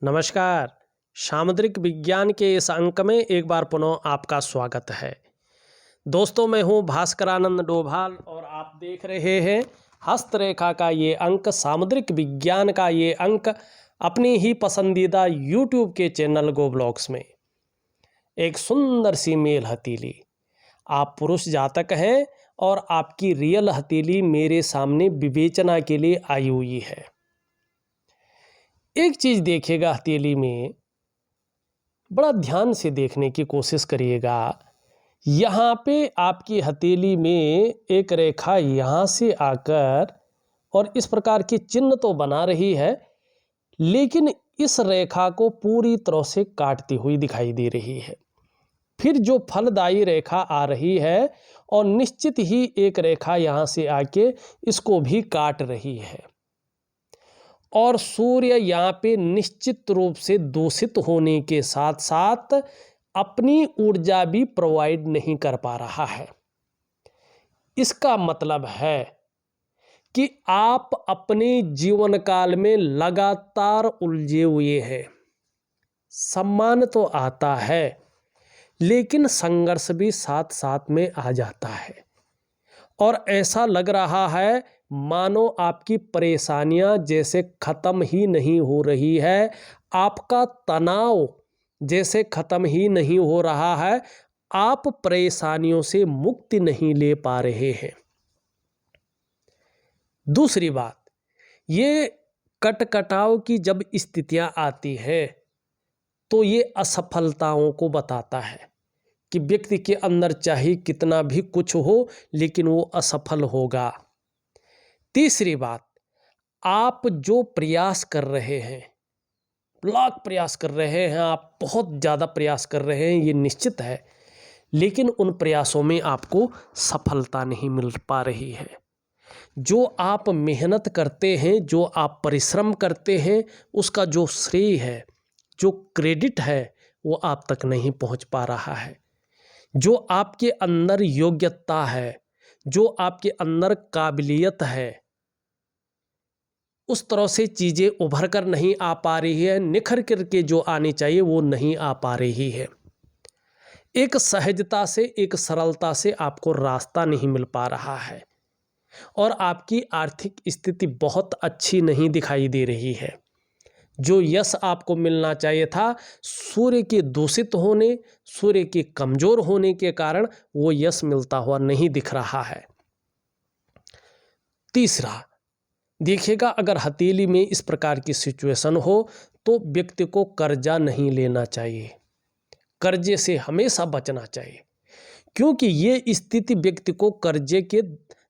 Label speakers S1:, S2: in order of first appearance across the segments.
S1: नमस्कार। सामुद्रिक विज्ञान के इस अंक में एक बार पुनः आपका स्वागत है। दोस्तों, मैं हूं भास्करानंद डोभाल और आप देख रहे हैं हस्तरेखा का ये अंक, सामुद्रिक विज्ञान का ये अंक अपनी ही पसंदीदा यूट्यूब के चैनल गो ब्लॉग्स में। एक सुंदर सी मेल हथेली, आप पुरुष जातक हैं और आपकी रियल हथेली मेरे सामने विवेचना के लिए आई हुई है। एक चीज़ देखिएगा, हथेली में बड़ा ध्यान से देखने की कोशिश करिएगा। यहाँ पे आपकी हथेली में एक रेखा यहाँ से आकर और इस प्रकार की चिन्ह तो बना रही है, लेकिन इस रेखा को पूरी तरह से काटती हुई दिखाई दे रही है। फिर जो फलदायी रेखा आ रही है और निश्चित ही एक रेखा यहाँ से आके इसको भी काट रही है और सूर्य यहाँ पे निश्चित रूप से दूषित होने के साथ साथ अपनी ऊर्जा भी प्रोवाइड नहीं कर पा रहा है। इसका मतलब है कि आप अपने जीवन काल में लगातार उलझे हुए हैं। सम्मान तो आता है, लेकिन संघर्ष भी साथ साथ में आ जाता है और ऐसा लग रहा है मानो आपकी परेशानियां जैसे ख़त्म ही नहीं हो रही है, आपका तनाव जैसे ख़त्म ही नहीं हो रहा है, आप परेशानियों से मुक्ति नहीं ले पा रहे हैं। दूसरी बात, ये कटकटाव की जब स्थितियां आती हैं तो ये असफलताओं को बताता है कि व्यक्ति के अंदर चाहे कितना भी कुछ हो, लेकिन वो असफल होगा। तीसरी बात, आप जो प्रयास कर रहे हैं, लाख प्रयास कर रहे हैं, आप बहुत ज़्यादा प्रयास कर रहे हैं, ये निश्चित है, लेकिन उन प्रयासों में आपको सफलता नहीं मिल पा रही है। जो आप मेहनत करते हैं, जो आप परिश्रम करते हैं, उसका जो श्रेय है, जो क्रेडिट है, वो आप तक नहीं पहुंच पा रहा है। जो आपके अंदर योग्यता है, जो आपके अंदर काबिलियत है, उस तरह से चीज़ें उभर कर नहीं आ पा रही है, निखर कर के जो आनी चाहिए वो नहीं आ पा रही है। एक सहजता से, एक सरलता से आपको रास्ता नहीं मिल पा रहा है और आपकी आर्थिक स्थिति बहुत अच्छी नहीं दिखाई दे रही है। जो यश आपको मिलना चाहिए था, सूर्य के दूषित होने, सूर्य के कमज़ोर होने के कारण वो यश मिलता हुआ नहीं दिख रहा है। तीसरा, देखिएगा, अगर हथेली में इस प्रकार की सिचुएशन हो तो व्यक्ति को कर्जा नहीं लेना चाहिए, कर्जे से हमेशा बचना चाहिए, क्योंकि ये स्थिति व्यक्ति को कर्जे के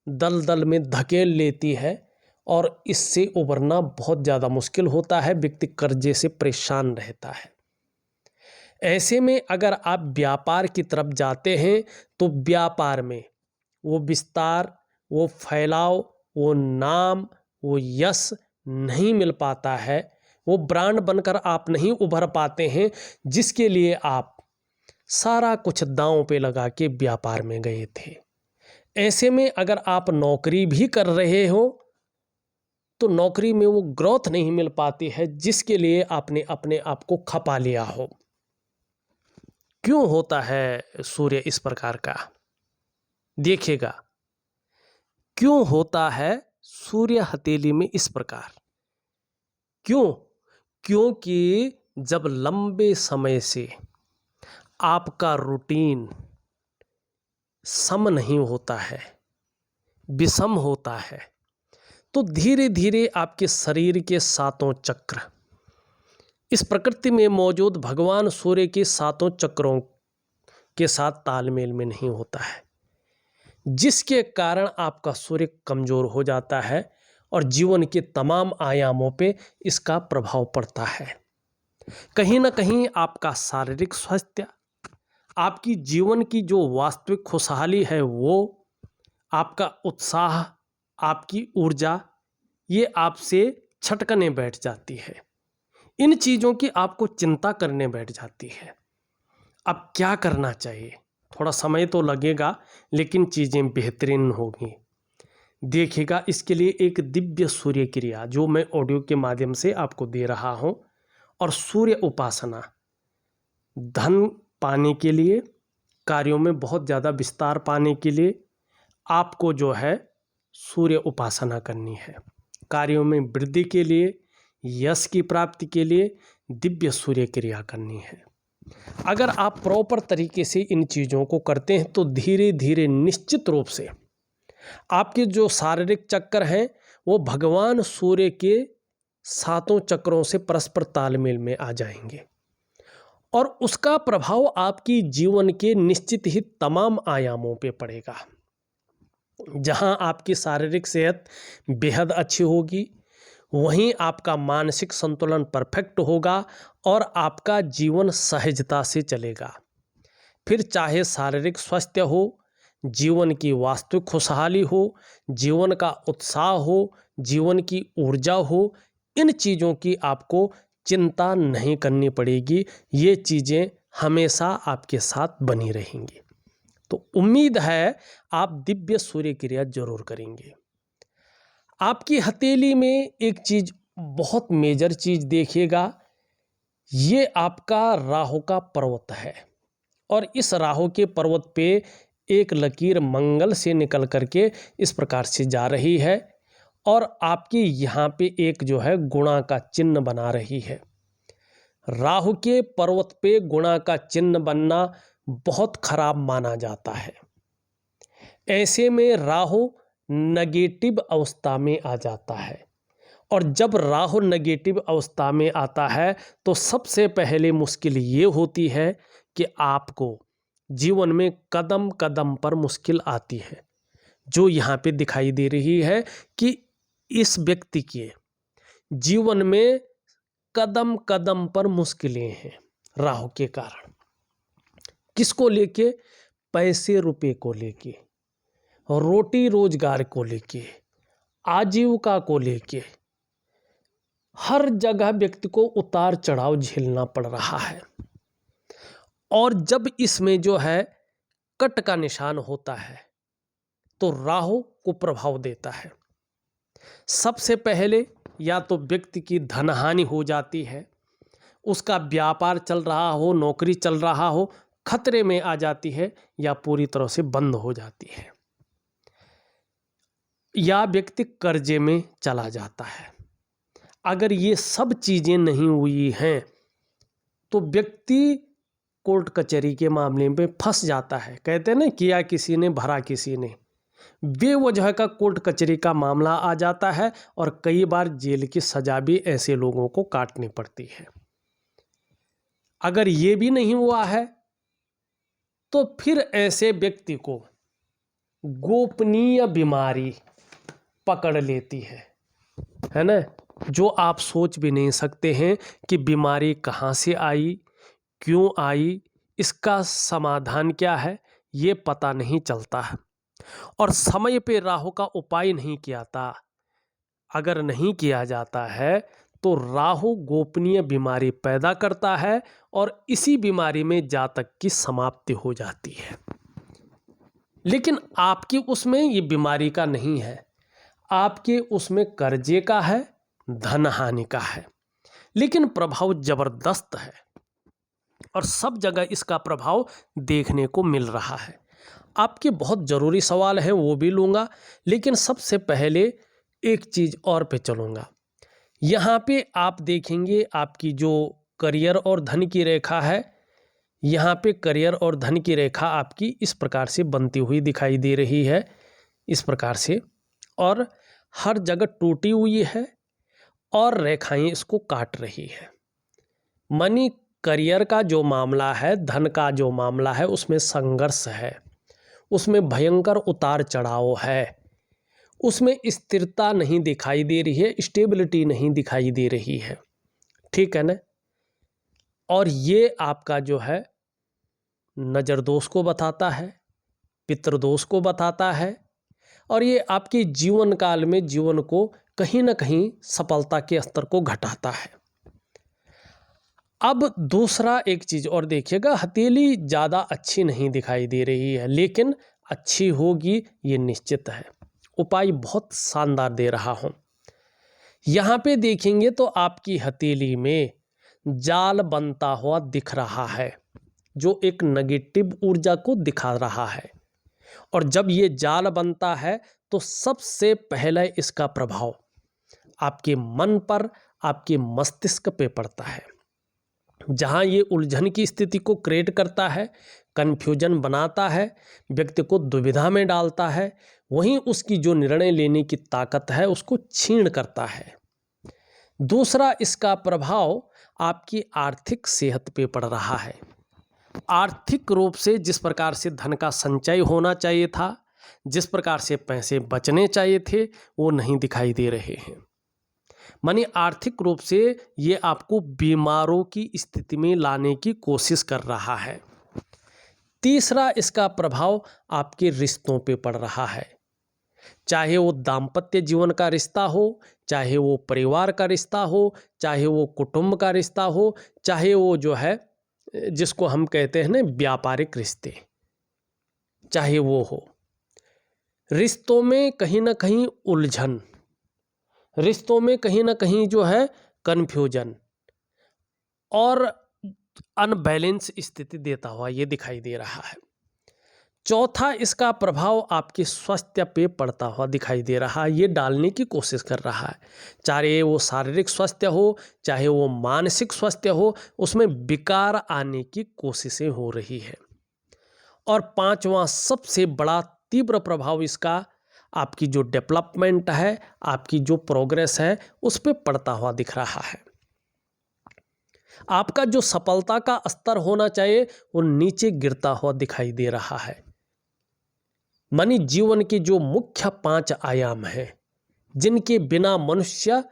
S1: दलदल में धकेल लेती है और इससे उबरना बहुत ज़्यादा मुश्किल होता है। व्यक्ति कर्जे से परेशान रहता है। ऐसे में अगर आप व्यापार की तरफ जाते हैं तो व्यापार में वो विस्तार, वो फैलाव, वो नाम, वो यश नहीं मिल पाता है, वो ब्रांड बनकर आप नहीं उभर पाते हैं, जिसके लिए आप सारा कुछ दांव पे लगा के व्यापार में गए थे। ऐसे में अगर आप नौकरी भी कर रहे हो तो नौकरी में वो ग्रोथ नहीं मिल पाती है जिसके लिए आपने अपने आप को खपा लिया हो। क्यों होता है सूर्य इस प्रकार का? देखिएगा, क्यों होता है सूर्य हथेली में इस प्रकार? क्यों? क्योंकि जब लंबे समय से आपका रूटीन सम नहीं होता है, विषम होता है, तो धीरे धीरे आपके शरीर के सातों चक्र, इस प्रकृति में मौजूद भगवान सूर्य के सातों चक्रों के साथ तालमेल में नहीं होता है, जिसके कारण आपका सूर्य कमज़ोर हो जाता है और जीवन के तमाम आयामों पे इसका प्रभाव पड़ता है। कहीं ना कहीं आपका शारीरिक स्वास्थ्य, आपकी जीवन की जो वास्तविक खुशहाली है, वो आपका उत्साह, आपकी ऊर्जा, ये आपसे छटकने बैठ जाती है। इन चीज़ों की आपको चिंता करने बैठ जाती है। अब क्या करना चाहिए? थोड़ा समय तो लगेगा, लेकिन चीज़ें बेहतरीन होंगी। देखिएगा, इसके लिए एक दिव्य सूर्य क्रिया जो मैं ऑडियो के माध्यम से आपको दे रहा हूँ और सूर्य उपासना धन पाने के लिए, कार्यों में बहुत ज़्यादा विस्तार पाने के लिए आपको जो है सूर्य उपासना करनी है। कार्यों में वृद्धि के लिए, यश की प्राप्ति के लिए दिव्य सूर्य क्रिया करनी है। अगर आप प्रॉपर तरीके से इन चीज़ों को करते हैं तो धीरे धीरे निश्चित रूप से आपके जो शारीरिक चक्र हैं वो भगवान सूर्य के 7 चक्रों से परस्पर तालमेल में आ जाएंगे और उसका प्रभाव आपकी जीवन के निश्चित ही तमाम आयामों पे पड़ेगा। जहां आपकी शारीरिक सेहत बेहद अच्छी होगी, वहीं आपका मानसिक संतुलन परफेक्ट होगा और आपका जीवन सहजता से चलेगा। फिर चाहे शारीरिक स्वास्थ्य हो, जीवन की वास्तविक खुशहाली हो, जीवन का उत्साह हो, जीवन की ऊर्जा हो, इन चीज़ों की आपको चिंता नहीं करनी पड़ेगी। ये चीज़ें हमेशा आपके साथ बनी रहेंगी। तो उम्मीद है आप दिव्य सूर्य क्रिया जरूर करेंगे। आपकी हथेली में एक चीज़ बहुत मेजर चीज़ देखिएगा, ये आपका राहु का पर्वत है और इस राहु के पर्वत पे एक लकीर मंगल से निकल करके इस प्रकार से जा रही है और आपके यहाँ पे एक जो है गुणा का चिन्ह बना रही है। राहु के पर्वत पे गुणा का चिन्ह बनना बहुत खराब माना जाता है। ऐसे में राहु नेगेटिव अवस्था में आ जाता है और जब राहु नेगेटिव अवस्था में आता है तो सबसे पहले मुश्किल ये होती है कि आपको जीवन में कदम कदम पर मुश्किल आती है। जो यहाँ पे दिखाई दे रही है कि इस व्यक्ति के जीवन में कदम कदम पर मुश्किलें हैं राहु के कारण। किसको लेके? पैसे रुपए को लेके, रोटी रोजगार को लेके, आजीविका को लेके, हर जगह व्यक्ति को उतार चढ़ाव झेलना पड़ रहा है। और जब इसमें जो है कट का निशान होता है तो राहु को प्रभाव देता है। सबसे पहले या तो व्यक्ति की धन हानि हो जाती है, उसका व्यापार चल रहा हो, नौकरी चल रहा हो, खतरे में आ जाती है या पूरी तरह से बंद हो जाती है, या व्यक्ति कर्जे में चला जाता है। अगर ये सब चीज़ें नहीं हुई हैं तो व्यक्ति कोर्ट कचहरी के मामले में फंस जाता है। कहते हैं ना, किया किसी ने भरा किसी ने। बेवजह का कोर्ट कचहरी का मामला आ जाता है और कई बार जेल की सजा भी ऐसे लोगों को काटनी पड़ती है। अगर ये भी नहीं हुआ है तो फिर ऐसे व्यक्ति को गोपनीय बीमारी पकड़ लेती है ना, जो आप सोच भी नहीं सकते हैं कि बीमारी कहाँ से आई, क्यों आई, इसका समाधान क्या है, ये पता नहीं चलता है। और समय पे राहु का उपाय नहीं किया था, अगर नहीं किया जाता है तो राहु गोपनीय बीमारी पैदा करता है और इसी बीमारी में जातक की समाप्ति हो जाती है। लेकिन आपकी उसमें ये बीमारी का नहीं है, आपके उसमें कर्जे का है, धन हानि का है, लेकिन प्रभाव जबरदस्त है और सब जगह इसका प्रभाव देखने को मिल रहा है। आपके बहुत ज़रूरी सवाल है वो भी लूँगा, लेकिन सबसे पहले एक चीज़ और पे चलूँगा। यहाँ पे आप देखेंगे आपकी जो करियर और धन की रेखा है, यहाँ पे करियर और धन की रेखा आपकी इस प्रकार से बनती हुई दिखाई दे रही है, इस प्रकार से, और हर जगह टूटी हुई है और रेखाएं इसको काट रही है। मनी करियर का जो मामला है, धन का जो मामला है, उसमें संघर्ष है, उसमें भयंकर उतार चढ़ाव है, उसमें स्थिरता नहीं दिखाई दे रही है, स्टेबिलिटी नहीं दिखाई दे रही है, ठीक है ना। और ये आपका जो है नज़र दोष को बताता है, पितृदोष को बताता है, और ये आपके जीवन काल में जीवन को कहीं ना कहीं सफलता के स्तर को घटाता है। अब दूसरा एक चीज़ और देखिएगा, हथेली ज़्यादा अच्छी नहीं दिखाई दे रही है, लेकिन अच्छी होगी ये निश्चित है। उपाय बहुत शानदार दे रहा हूँ। यहाँ पे देखेंगे तो आपकी हथेली में जाल बनता हुआ दिख रहा है, जो एक नेगेटिव ऊर्जा को दिखा रहा है। और जब ये जाल बनता है तो सबसे पहले इसका प्रभाव आपके मन पर, आपके मस्तिष्क पे पड़ता है। जहाँ ये उलझन की स्थिति को क्रिएट करता है, कन्फ्यूजन बनाता है, व्यक्ति को दुविधा में डालता है, वहीं उसकी जो निर्णय लेने की ताकत है उसको छीन करता है। दूसरा इसका प्रभाव आपकी आर्थिक सेहत पे पड़ रहा है। आर्थिक रूप से जिस प्रकार से धन का संचय होना चाहिए था, जिस प्रकार से पैसे बचने चाहिए थे, वो नहीं दिखाई दे रहे हैं। मानी आर्थिक रूप से ये आपको बीमारों की स्थिति में लाने की कोशिश कर रहा है। तीसरा इसका प्रभाव आपके रिश्तों पे पड़ रहा है, चाहे वो दाम्पत्य जीवन का रिश्ता हो, चाहे वो परिवार का रिश्ता हो, चाहे वो कुटुंब का रिश्ता हो, चाहे वो जो है जिसको हम कहते हैं ना व्यापारिक रिश्ते, चाहे वो हो। रिश्तों में कहीं ना कहीं उलझन, रिश्तों में कहीं ना कहीं जो है कन्फ्यूजन और अनबैलेंस स्थिति देता हुआ ये दिखाई दे रहा है। चौथा इसका प्रभाव आपके स्वास्थ्य पे पड़ता हुआ दिखाई दे रहा है, ये डालने की कोशिश कर रहा है। चाहे वो शारीरिक स्वास्थ्य हो, चाहे वो मानसिक स्वास्थ्य हो, उसमें विकार आने की कोशिशें हो रही है। और पांचवा सबसे बड़ा तीव्र प्रभाव इसका आपकी जो डेवलपमेंट है, आपकी जो प्रोग्रेस है, उस पर पड़ता हुआ दिख रहा है। आपका जो सफलता का स्तर होना चाहिए वो नीचे गिरता हुआ दिखाई दे रहा है। मानी जीवन के जो मुख्य 5 आयाम हैं, जिनके बिना मनुष्य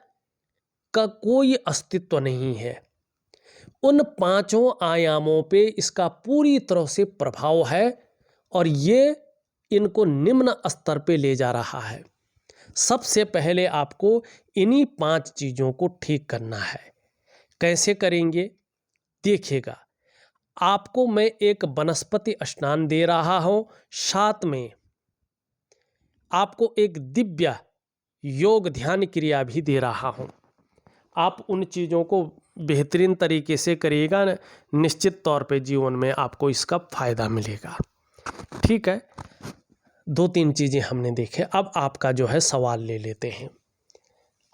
S1: का कोई अस्तित्व नहीं है, उन 5 आयामों पे इसका पूरी तरह से प्रभाव है और ये इनको निम्न स्तर पे ले जा रहा है। सबसे पहले आपको इन्हीं 5 चीज़ों को ठीक करना है। कैसे करेंगे देखिएगा। आपको मैं एक वनस्पति स्नान दे रहा हूँ, साथ में आपको एक दिव्य योग ध्यान क्रिया भी दे रहा हूँ। आप उन चीज़ों को बेहतरीन तरीके से करिएगा, निश्चित तौर पे जीवन में आपको इसका फायदा मिलेगा। ठीक है, 2-3 चीज़ें हमने देखे। अब आपका जो है सवाल ले लेते हैं।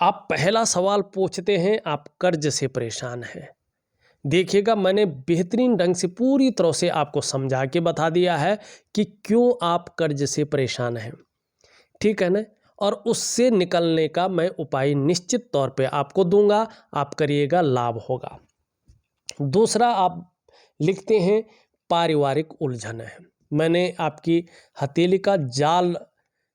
S1: आप पहला सवाल पूछते हैं, आप कर्ज से परेशान हैं। देखिएगा, मैंने बेहतरीन ढंग से पूरी तरह से आपको समझा के बता दिया है कि क्यों आप कर्ज से परेशान हैं। ठीक है ना, और उससे निकलने का मैं उपाय निश्चित तौर पे आपको दूंगा, आप करिएगा, लाभ होगा। दूसरा आप लिखते हैं पारिवारिक उलझन है। मैंने आपकी हथेली का जाल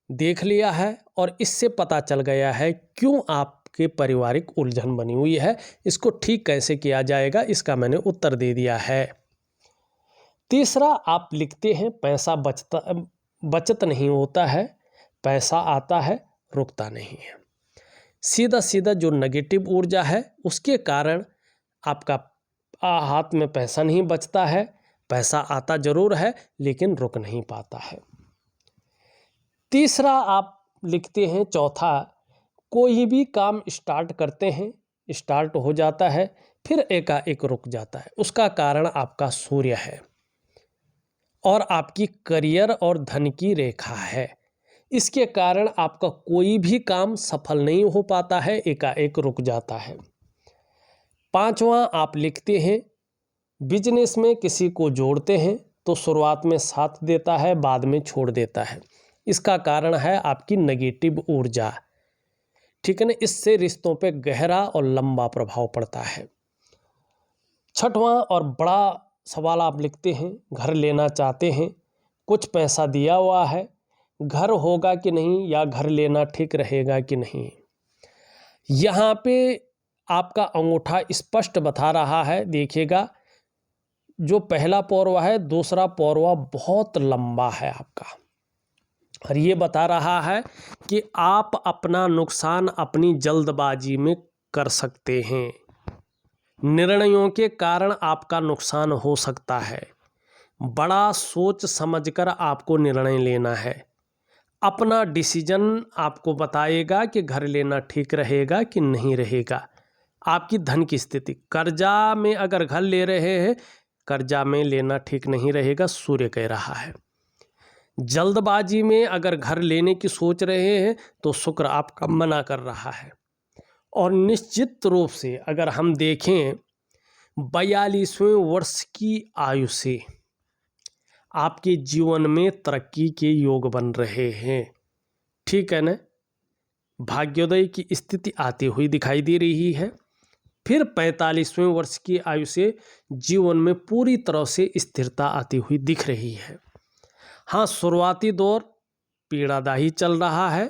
S1: देख लिया है और इससे पता चल गया है क्यों आपके पारिवारिक उलझन बनी हुई है। इसको ठीक कैसे किया जाएगा इसका मैंने उत्तर दे दिया है। तीसरा आप लिखते हैं पैसा बचत नहीं होता है, पैसा आता है रुकता नहीं है। सीधा सीधा जो नेगेटिव ऊर्जा है उसके कारण आपका हाथ में पैसा नहीं बचता है, पैसा आता जरूर है लेकिन रुक नहीं पाता है। तीसरा आप लिखते हैं, चौथा, कोई भी काम स्टार्ट करते हैं, स्टार्ट हो जाता है फिर एकाएक रुक जाता है। उसका कारण आपका सूर्य है और आपकी करियर और धन की रेखा है। इसके कारण आपका कोई भी काम सफल नहीं हो पाता है, एकाएक रुक जाता है। पांचवा आप लिखते हैं, बिजनेस में किसी को जोड़ते हैं तो शुरुआत में साथ देता है, बाद में छोड़ देता है। इसका कारण है आपकी नेगेटिव ऊर्जा। ठीक है ना, इससे रिश्तों पे गहरा और लंबा प्रभाव पड़ता है। छठवां और बड़ा सवाल आप लिखते हैं, घर लेना चाहते हैं, कुछ पैसा दिया हुआ है, घर होगा कि नहीं या घर लेना ठीक रहेगा कि नहीं। यहाँ पे आपका अंगूठा स्पष्ट बता रहा है। देखिएगा, जो पहला पौरवा है, दूसरा पौरवा बहुत लंबा है आपका, और ये बता रहा है कि आप अपना नुकसान अपनी जल्दबाजी में कर सकते हैं। निर्णयों के कारण आपका नुकसान हो सकता है। बड़ा सोच समझकर आपको निर्णय लेना है। अपना डिसीजन आपको बताएगा कि घर लेना ठीक रहेगा कि नहीं रहेगा। आपकी धन की स्थिति, कर्जा में अगर घर ले रहे हैं, कर्जा में लेना ठीक नहीं रहेगा, सूर्य कह रहा है। जल्दबाजी में अगर घर लेने की सोच रहे हैं तो शुक्र आपका मना कर रहा है। और निश्चित रूप से अगर हम देखें 42वें वर्ष की आयु से आपके जीवन में तरक्की के योग बन रहे हैं, ठीक है ना। भाग्योदय की स्थिति आती हुई दिखाई दे रही है। फिर 45वें वर्ष की आयु से जीवन में पूरी तरह से स्थिरता आती हुई दिख रही है। हाँ, शुरुआती दौर पीड़ादायी चल रहा है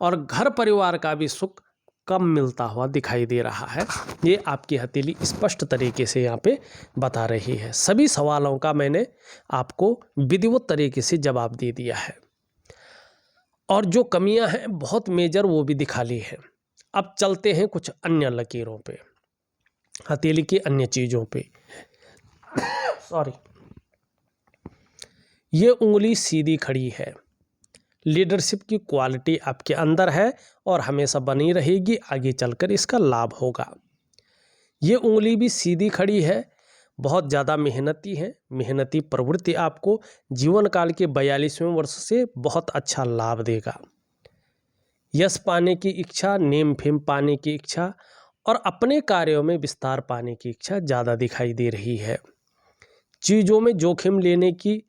S1: और घर परिवार का भी सुख कम मिलता हुआ दिखाई दे रहा है। ये आपकी हथेली स्पष्ट तरीके से यहाँ पे बता रही है। सभी सवालों का मैंने आपको विधिवत तरीके से जवाब दे दिया है और जो कमियां हैं बहुत मेजर वो भी दिखा ली है। अब चलते हैं कुछ अन्य लकीरों पे, हथेली की अन्य चीज़ों पे। सॉरी, ये उंगली सीधी खड़ी है, लीडरशिप की क्वालिटी आपके अंदर है और हमेशा बनी रहेगी, आगे चलकर इसका लाभ होगा। ये उंगली भी सीधी खड़ी है, बहुत ज़्यादा मेहनती है, मेहनती प्रवृत्ति आपको जीवन काल के 42वें वर्ष से बहुत अच्छा लाभ देगा। यश पाने की इच्छा, नेम फेम पाने की इच्छा और अपने कार्यों में विस्तार पाने की इच्छा ज़्यादा दिखाई दे रही है। चीज़ों में जोखिम लेने की,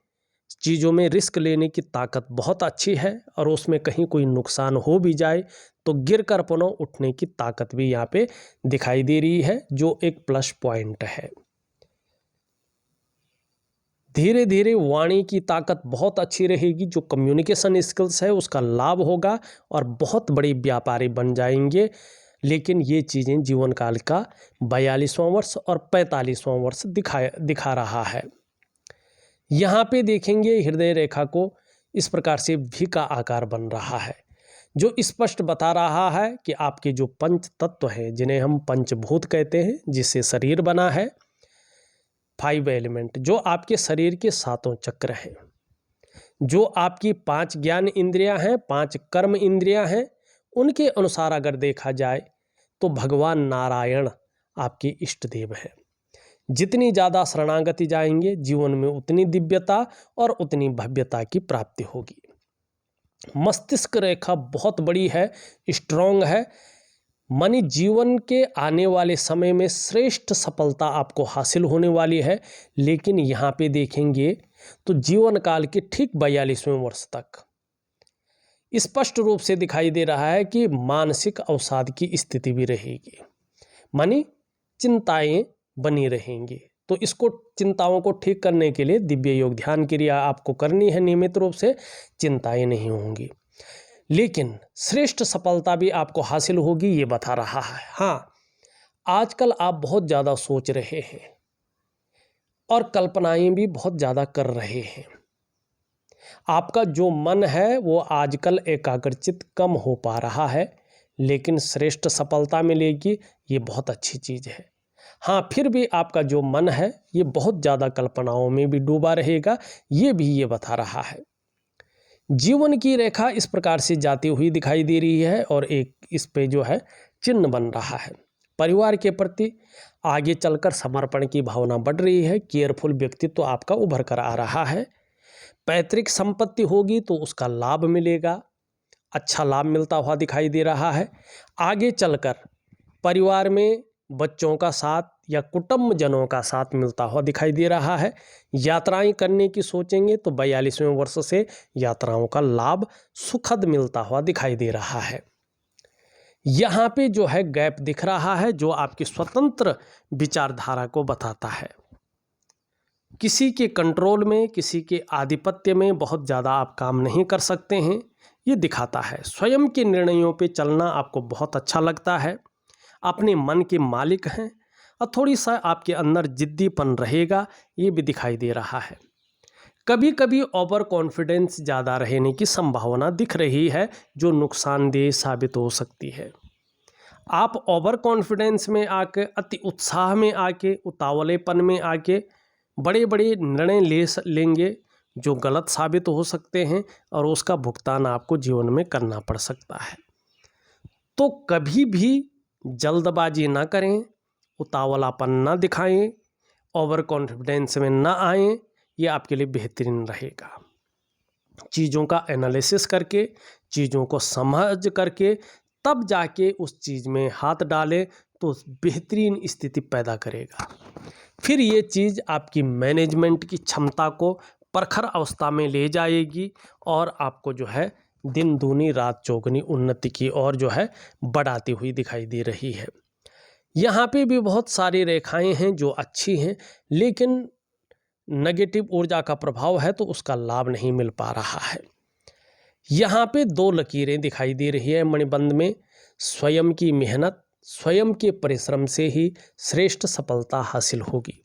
S1: चीज़ों में रिस्क लेने की ताकत बहुत अच्छी है और उसमें कहीं कोई नुकसान हो भी जाए तो गिर कर पुनः उठने की ताकत भी यहाँ पे दिखाई दे रही है, जो एक प्लस पॉइंट है। धीरे धीरे वाणी की ताकत बहुत अच्छी रहेगी, जो कम्युनिकेशन स्किल्स है उसका लाभ होगा और बहुत बड़े व्यापारी बन जाएंगे। लेकिन ये चीज़ें जीवन काल का 42वां वर्ष और 45वां वर्ष दिखा रहा है। यहाँ पे देखेंगे हृदय रेखा को इस प्रकार से भी का आकार बन रहा है, जो स्पष्ट बता रहा है कि आपके जो पंच तत्व हैं, जिन्हें हम पंचभूत कहते हैं, जिससे शरीर बना है, 5 एलिमेंट, जो आपके शरीर के 7 चक्र हैं, जो आपकी 5 ज्ञान इंद्रियां हैं, 5 कर्म इंद्रियां हैं, उनके अनुसार अगर देखा जाए तो भगवान नारायण आपके इष्ट देव हैं। जितनी ज़्यादा शरणागति जाएंगे जीवन में उतनी दिव्यता और उतनी भव्यता की प्राप्ति होगी। मस्तिष्क रेखा बहुत बड़ी है, स्ट्रॉन्ग है, मानी जीवन के आने वाले समय में श्रेष्ठ सफलता आपको हासिल होने वाली है। लेकिन यहाँ पे देखेंगे तो जीवन काल के ठीक 42वें वर्ष तक स्पष्ट रूप से दिखाई दे रहा है कि मानसिक अवसाद की स्थिति भी रहेगी, मानी चिंताएं बनी रहेंगी। तो इसको, चिंताओं को ठीक करने के लिए दिव्य योग ध्यान क्रिया आपको करनी है नियमित रूप से, चिंताएं नहीं होंगी। लेकिन श्रेष्ठ सफलता भी आपको हासिल होगी, ये बता रहा है। हाँ, आजकल आप बहुत ज़्यादा सोच रहे हैं और कल्पनाएं भी बहुत ज़्यादा कर रहे हैं। आपका जो मन है वो आजकल एकाग्रचित कम हो पा रहा है, लेकिन श्रेष्ठ सफलता मिलेगी, ये बहुत अच्छी चीज़ है। हाँ, फिर भी आपका जो मन है ये बहुत ज़्यादा कल्पनाओं में भी डूबा रहेगा, ये भी ये बता रहा है। जीवन की रेखा इस प्रकार से जाती हुई दिखाई दे रही है और एक इस पे जो है चिन्ह बन रहा है। परिवार के प्रति आगे चलकर समर्पण की भावना बढ़ रही है, केयरफुल व्यक्तित्व तो आपका उभर कर आ रहा है। पैतृक संपत्ति होगी तो उसका लाभ मिलेगा, अच्छा लाभ मिलता हुआ दिखाई दे रहा है। आगे चलकर परिवार में बच्चों का साथ या कुटुंबजनों का साथ मिलता हुआ दिखाई दे रहा है। यात्राएं करने की सोचेंगे तो 42वें वर्ष से यात्राओं का लाभ सुखद मिलता हुआ दिखाई दे रहा है। यहाँ पे जो है गैप दिख रहा है, जो आपकी स्वतंत्र विचारधारा को बताता है। किसी के कंट्रोल में, किसी के आधिपत्य में बहुत ज़्यादा आप काम नहीं कर सकते हैं, ये दिखाता है। स्वयं के निर्णयों पे चलना आपको बहुत अच्छा लगता है, अपने मन के मालिक हैं और थोड़ी सा आपके अंदर जिद्दीपन रहेगा, ये भी दिखाई दे रहा है। कभी कभी ओवर कॉन्फिडेंस ज़्यादा रहने की संभावना दिख रही है, जो नुकसानदेह साबित हो सकती है। आप ओवर कॉन्फिडेंस में आके, अति उत्साह में आके, उतावलेपन में आके बड़े बड़े निर्णय लेंगे जो गलत साबित हो सकते हैं और उसका भुगतान आपको जीवन में करना पड़ सकता है। तो कभी भी जल्दबाजी ना करें, उतावलापन ना दिखाएं, ओवर कॉन्फिडेंस में ना आएं, ये आपके लिए बेहतरीन रहेगा। चीज़ों का एनालिसिस करके, चीज़ों को समझ करके तब जाके उस चीज़ में हाथ डालें तो बेहतरीन स्थिति पैदा करेगा। फिर ये चीज़ आपकी मैनेजमेंट की क्षमता को प्रखर अवस्था में ले जाएगी और आपको जो है दिन दूनी रात चौगुनी उन्नति की ओर जो है बढ़ाती हुई दिखाई दे रही है। यहाँ पे भी बहुत सारी रेखाएं हैं जो अच्छी हैं, लेकिन नेगेटिव ऊर्जा का प्रभाव है तो उसका लाभ नहीं मिल पा रहा है। यहाँ पे 2 लकीरें दिखाई दे रही है मणिबंध में। स्वयं की मेहनत, स्वयं के परिश्रम से ही श्रेष्ठ सफलता हासिल होगी।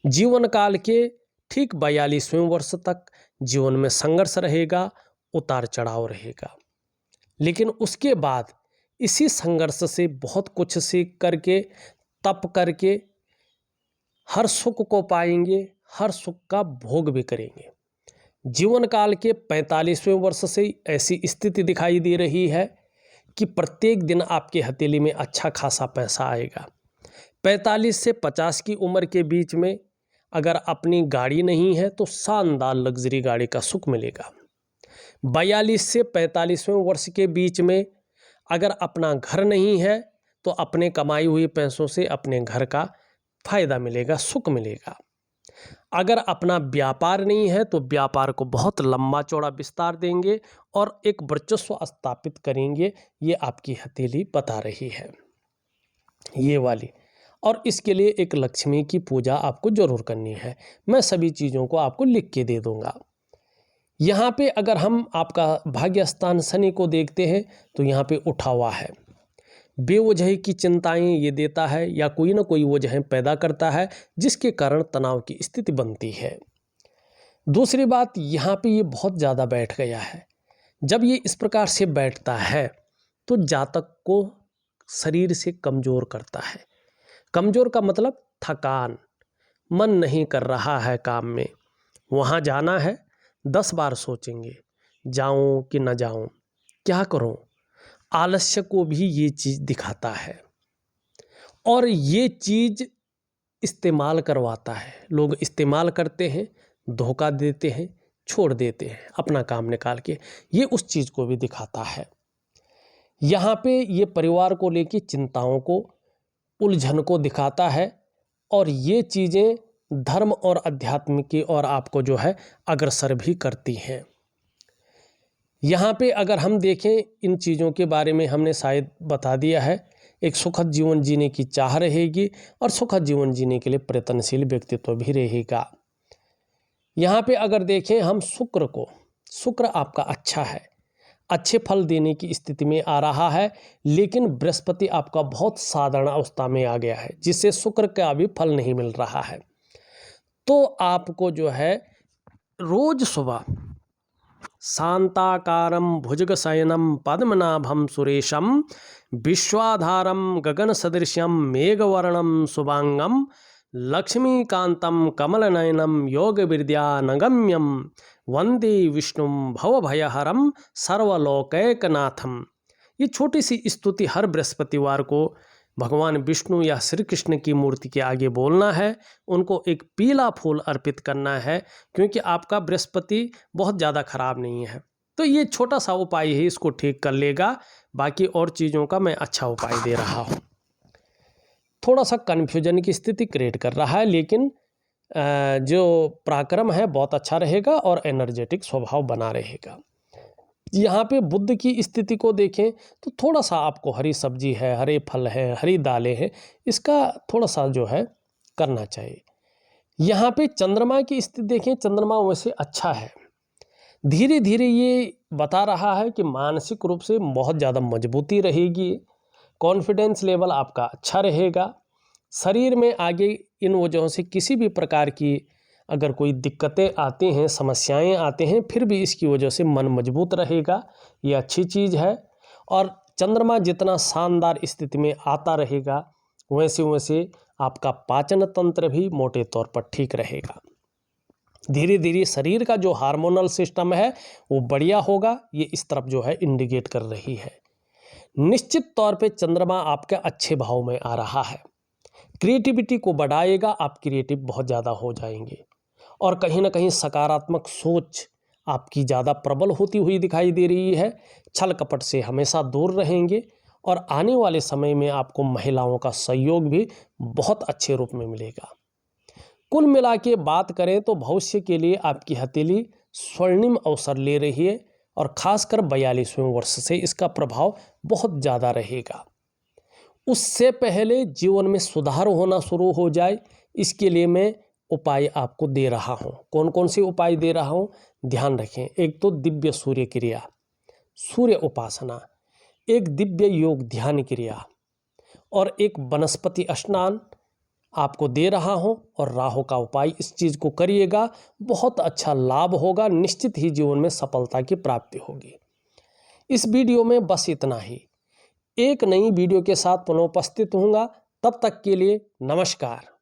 S1: जीवन काल के ठीक 42वें वर्ष तक जीवन में संघर्ष रहेगा, उतार चढ़ाव रहेगा, लेकिन उसके बाद इसी संघर्ष से बहुत कुछ सीख करके, तप करके हर सुख को पाएंगे, हर सुख का भोग भी करेंगे। जीवन काल के 45वें वर्ष से ऐसी स्थिति दिखाई दे रही है कि प्रत्येक दिन आपके हथेली में अच्छा खासा पैसा आएगा। 45 से 50 की उम्र के बीच में अगर अपनी गाड़ी नहीं है तो शानदार लग्जरी गाड़ी का सुख मिलेगा। 42 से 45वें वर्ष के बीच में अगर अपना घर नहीं है तो अपने कमाई हुए पैसों से अपने घर का फायदा मिलेगा, सुख मिलेगा। अगर अपना व्यापार नहीं है तो व्यापार को बहुत लंबा चौड़ा विस्तार देंगे और एक वर्चस्व स्थापित करेंगे। ये आपकी हथेली बता रही है, ये वाली। और इसके लिए एक लक्ष्मी की पूजा आपको जरूर करनी है। मैं सभी चीज़ों को आपको लिख के दे दूंगा। यहाँ पे अगर हम आपका भाग्य स्थान शनि को देखते हैं तो यहाँ पे उठा हुआ है, बेवजह की चिंताएं ये देता है या कोई ना कोई वजह पैदा करता है जिसके कारण तनाव की स्थिति बनती है। दूसरी बात, यहाँ पे ये बहुत ज़्यादा बैठ गया है। जब ये इस प्रकार से बैठता है तो जातक को शरीर से कमज़ोर करता है। कमज़ोर का मतलब थकान, मन नहीं कर रहा है काम में, वहाँ जाना है 10 बार सोचेंगे जाऊं कि न जाऊं, क्या करूं। आलस्य को भी ये चीज़ दिखाता है और ये चीज़ इस्तेमाल करवाता है। लोग इस्तेमाल करते हैं, धोखा देते हैं, छोड़ देते हैं अपना काम निकाल के। ये उस चीज़ को भी दिखाता है। यहाँ पे ये परिवार को लेकर चिंताओं को, उलझन को दिखाता है और ये चीज़ें धर्म और अध्यात्म की ओर आपको जो है अग्रसर भी करती हैं। यहाँ पे अगर हम देखें, इन चीज़ों के बारे में हमने शायद बता दिया है। एक सुखद जीवन जीने की चाह रहेगी और सुखद जीवन जीने के लिए प्रयत्नशील व्यक्तित्व भी रहेगा। यहाँ पे अगर देखें हम शुक्र को, शुक्र आपका अच्छा है, अच्छे फल देने की स्थिति में आ रहा है, लेकिन बृहस्पति आपका बहुत साधारण अवस्था में आ गया है जिससे शुक्र का भी फल नहीं मिल रहा है। तो आपको जो है रोज सुबह शांताकारं भुजगशयनं पद्मनाभं सुरेशं विश्वाधारं गगनसदृशं मेघवर्णं शुभांगं लक्ष्मीकान्तं कमलनयनं योगविद्यानगम्यं वंदे विष्णुं भवभयहरं सर्वलोकैकनाथं। ये छोटी सी स्तुति हर बृहस्पतिवार को भगवान विष्णु या श्री कृष्ण की मूर्ति के आगे बोलना है। उनको एक पीला फूल अर्पित करना है क्योंकि आपका बृहस्पति बहुत ज़्यादा खराब नहीं है। तो ये छोटा सा उपाय है, इसको ठीक कर लेगा। बाकी और चीज़ों का मैं अच्छा उपाय दे रहा हूँ। थोड़ा सा कन्फ्यूजन की स्थिति क्रिएट कर रहा है, लेकिन जो पराक्रम है बहुत अच्छा रहेगा और एनर्जेटिक स्वभाव बना रहेगा। यहाँ पे बुध की स्थिति को देखें तो थोड़ा सा आपको हरी सब्जी है, हरे फल है, हरी दालें हैं, इसका थोड़ा सा जो है करना चाहिए। यहाँ पे चंद्रमा की स्थिति देखें, चंद्रमा वैसे अच्छा है, धीरे धीरे ये बता रहा है कि मानसिक रूप से बहुत ज़्यादा मजबूती रहेगी, कॉन्फिडेंस लेवल आपका अच्छा रहेगा। शरीर में आगे इन वजहों से किसी भी प्रकार की अगर कोई दिक्कतें आती हैं, समस्याएं आते हैं, फिर भी इसकी वजह से मन मजबूत रहेगा, ये अच्छी चीज़ है। और चंद्रमा जितना शानदार स्थिति में आता रहेगा वैसे वैसे आपका पाचन तंत्र भी मोटे तौर पर ठीक रहेगा। धीरे धीरे शरीर का जो हार्मोनल सिस्टम है वो बढ़िया होगा, ये इस तरफ जो है इंडिकेट कर रही है। निश्चित तौर पे चंद्रमा आपके अच्छे भाव में आ रहा है, क्रिएटिविटी को बढ़ाएगा, आप क्रिएटिव बहुत ज़्यादा हो जाएंगे और कहीं ना कहीं सकारात्मक सोच आपकी ज़्यादा प्रबल होती हुई दिखाई दे रही है। छल कपट से हमेशा दूर रहेंगे और आने वाले समय में आपको महिलाओं का सहयोग भी बहुत अच्छे रूप में मिलेगा। कुल मिला के बात करें तो भविष्य के लिए आपकी हथेली स्वर्णिम अवसर ले रही है और खासकर 42वें वर्ष से इसका प्रभाव बहुत ज़्यादा रहेगा। उससे पहले जीवन में सुधार होना शुरू हो जाए, इसके लिए मैं उपाय आपको दे रहा हूँ। कौन कौन से उपाय दे रहा हूँ, ध्यान रखें। एक तो दिव्य सूर्य क्रिया, सूर्य उपासना, एक दिव्य योग ध्यान क्रिया और एक वनस्पति स्नान आपको दे रहा हूँ। और राहु का उपाय, इस चीज़ को करिएगा, बहुत अच्छा लाभ होगा, निश्चित ही जीवन में सफलता की प्राप्ति होगी। इस वीडियो में बस इतना ही। एक नई वीडियो के साथ पुनः उपस्थित होऊंगा, तब तक के लिए नमस्कार।